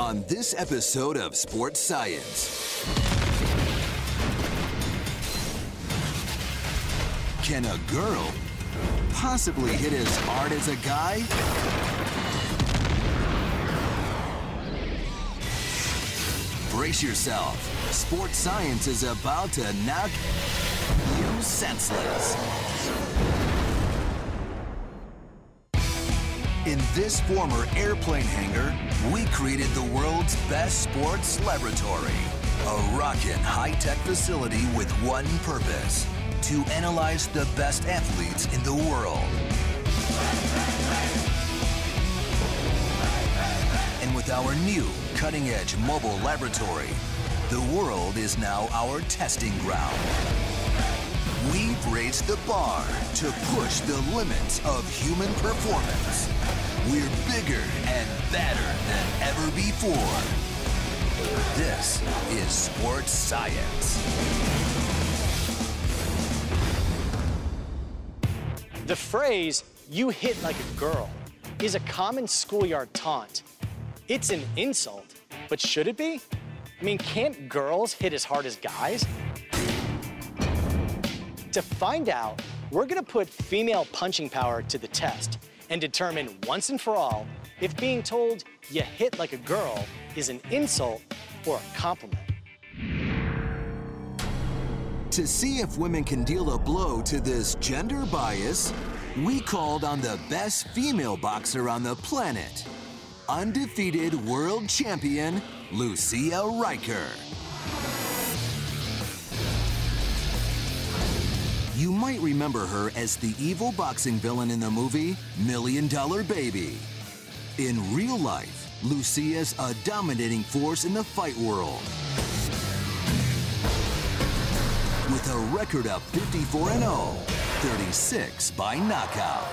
On this episode of Sports Science, can a girl possibly hit as hard as a guy? Brace yourself. Sports Science is about to knock you senseless. In this former airplane hangar, we created the world's best sports laboratory. A rockin' high-tech facility with one purpose: to analyze the best athletes in the world. And with our new cutting-edge mobile laboratory, the world is now our testing ground. We've raised the bar to push the limits of human performance. We're bigger and better than ever before. This is Sports Science. The phrase, "you hit like a girl," is a common schoolyard taunt. It's an insult, but should it be? I mean, can't girls hit as hard as guys? To find out, we're gonna put female punching power to the test and determine once and for all if being told you hit like a girl is an insult or a compliment. To see if women can deal a blow to this gender bias, we called on the best female boxer on the planet, undefeated world champion, Lucia Rijker. You might remember her as the evil boxing villain in the movie $1 Million Baby. In real life, Lucia's a dominating force in the fight world. With a record of 54-0, 36 by knockout.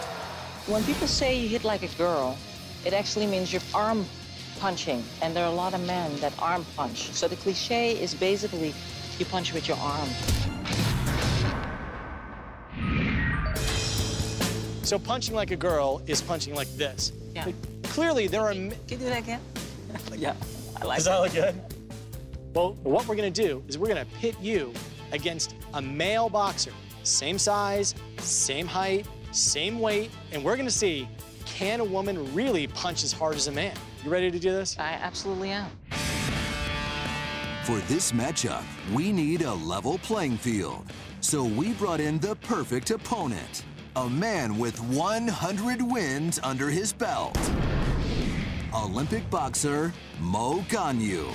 When people say you hit like a girl, it actually means you're arm punching, and there are a lot of men that arm punch. So the cliche is basically you punch with your arm. So punching like a girl is punching like this. Yeah. But clearly there are... Can you do that again? Yeah, I like it. Does that look good? Well, what we're gonna do is we're gonna pit you against a male boxer. Same size, same height, same weight, and we're gonna see, can a woman really punch as hard as a man? You ready to do this? I absolutely am. For this matchup, we need a level playing field. So we brought in the perfect opponent, a man with 100 wins under his belt. Olympic boxer, Mo Ganyu.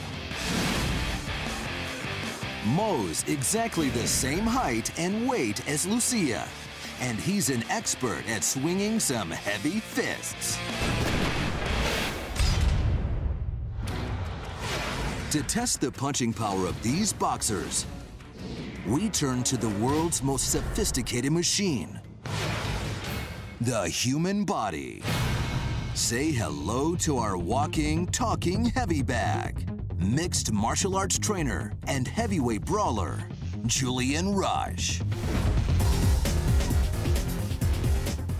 Mo's exactly the same height and weight as Lucia, and he's an expert at swinging some heavy fists. To test the punching power of these boxers, we turn to the world's most sophisticated machine, the human body. Say hello to our walking, talking heavy bag, mixed martial arts trainer and heavyweight brawler, Julian Rush.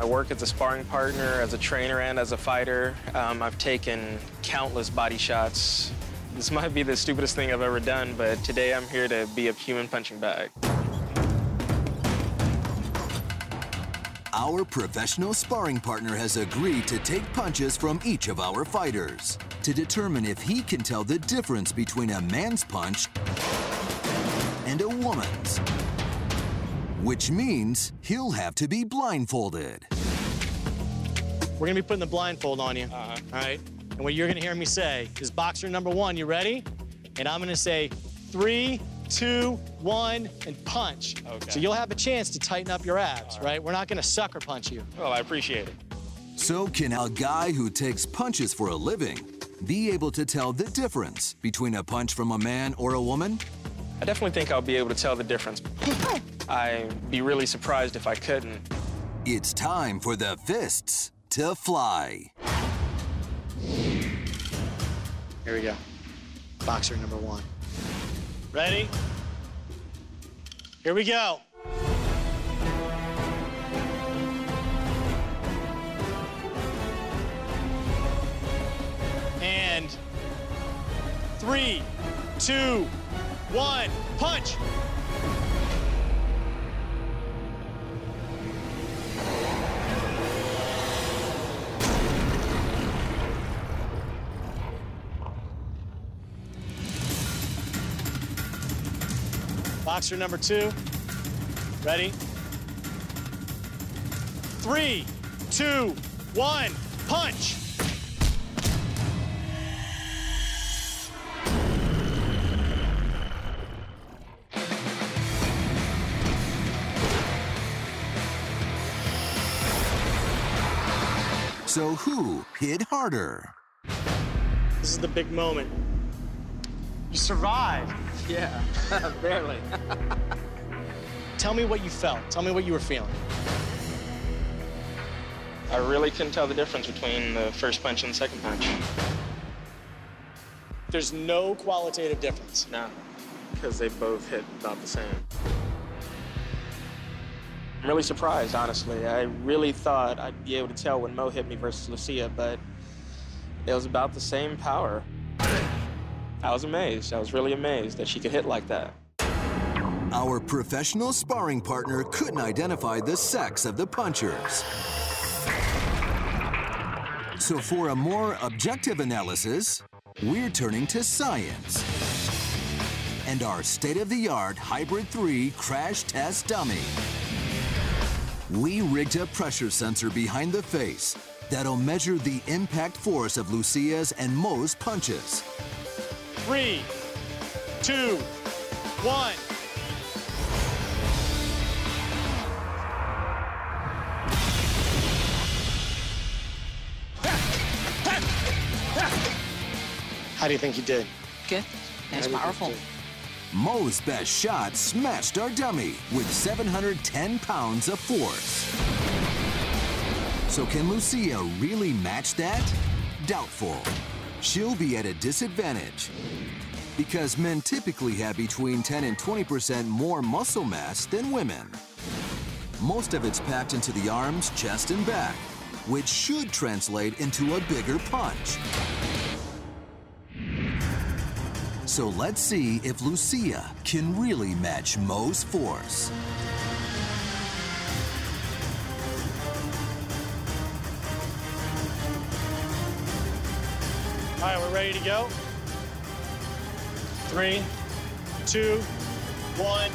I work as a sparring partner, as a trainer, and as a fighter. I've taken countless body shots. This might be the stupidest thing I've ever done, but today I'm here to be a human punching bag. Our professional sparring partner has agreed to take punches from each of our fighters to determine if he can tell the difference between a man's punch and a woman's, which means he'll have to be blindfolded. We're gonna be putting the blindfold on you, all right? And what you're gonna hear me say is boxer number one, you ready? And I'm gonna say 3, 2, 1, and punch. Okay. So you'll have a chance to tighten up your abs, right? We're not gonna sucker punch you. Well, I appreciate it. So can a guy who takes punches for a living be able to tell the difference between a punch from a man or a woman? I definitely think I'll be able to tell the difference. I'd be really surprised if I couldn't. It's time for the fists to fly. Here we go. Boxer number one. Ready? Here we go. And 3, 2, 1, punch! Boxer number 2, ready? 3, 2, 1, punch! So who hit harder? This is the big moment. You survived. Yeah, barely. Tell me what you felt. Tell me what you were feeling. I really couldn't tell the difference between the first punch and the second punch. There's no qualitative difference. No, because they both hit about the same. I'm really surprised, honestly. I really thought I'd be able to tell when Mo hit me versus Lucia, but it was about the same power. I was amazed. I was really amazed that she could hit like that. Our professional sparring partner couldn't identify the sex of the punchers. So for a more objective analysis, we're turning to science and our state-of-the-art Hybrid 3 crash test dummy. We rigged a pressure sensor behind the face that'll measure the impact force of Lucia's and Mo's punches. 3, 2, 1. How do you think you did? Good. That's powerful. Mo's best shot smashed our dummy with 710 pounds of force. So can Lucia really match that? Doubtful. She'll be at a disadvantage because men typically have between 10 and 20% more muscle mass than women. Most of it's packed into the arms, chest, and back, which should translate into a bigger punch. So let's see if Lucia can really match Mo's force. All right, we're ready to go. 3, 2, 1.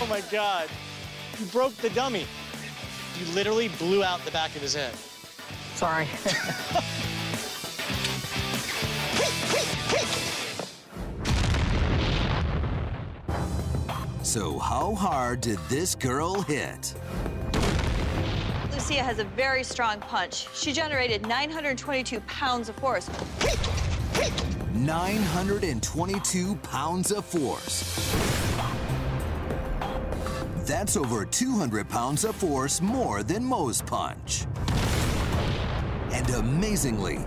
Oh my God, you broke the dummy. You literally blew out the back of his head. Sorry. So how hard did this girl hit? Lucia has a very strong punch. She generated 922 pounds of force. 922 pounds of force. That's over 200 pounds of force more than Mo's punch. And amazingly,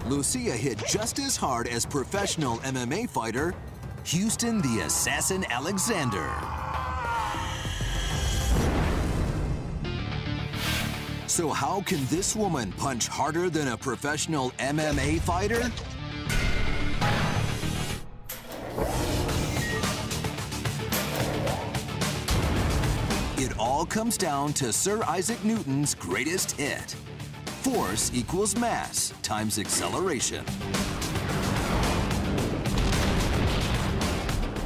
Lucia hit just as hard as professional MMA fighter Houston the Assassin Alexander. So how can this woman punch harder than a professional MMA fighter? It all comes down to Sir Isaac Newton's greatest hit. Force equals mass times acceleration.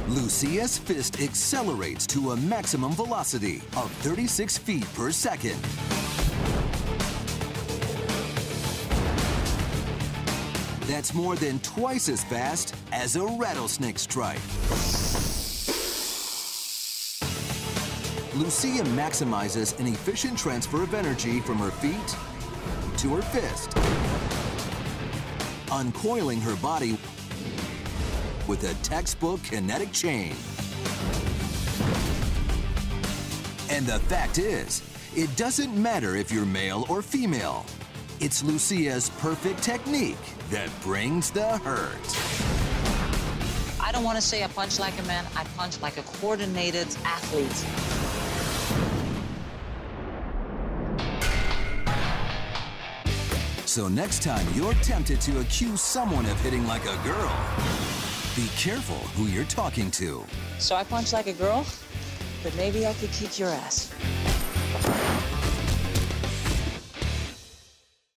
Lucia's fist accelerates to a maximum velocity of 36 feet per second. That's more than twice as fast as a rattlesnake strike. Lucia maximizes an efficient transfer of energy from her feet to her fist, uncoiling her body with a textbook kinetic chain. And the fact is, it doesn't matter if you're male or female. It's Lucia's perfect technique that brings the hurt. I don't want to say I punch like a man. I punch like a coordinated athlete. So next time you're tempted to accuse someone of hitting like a girl, be careful who you're talking to. So I punch like a girl, but maybe I could kick your ass.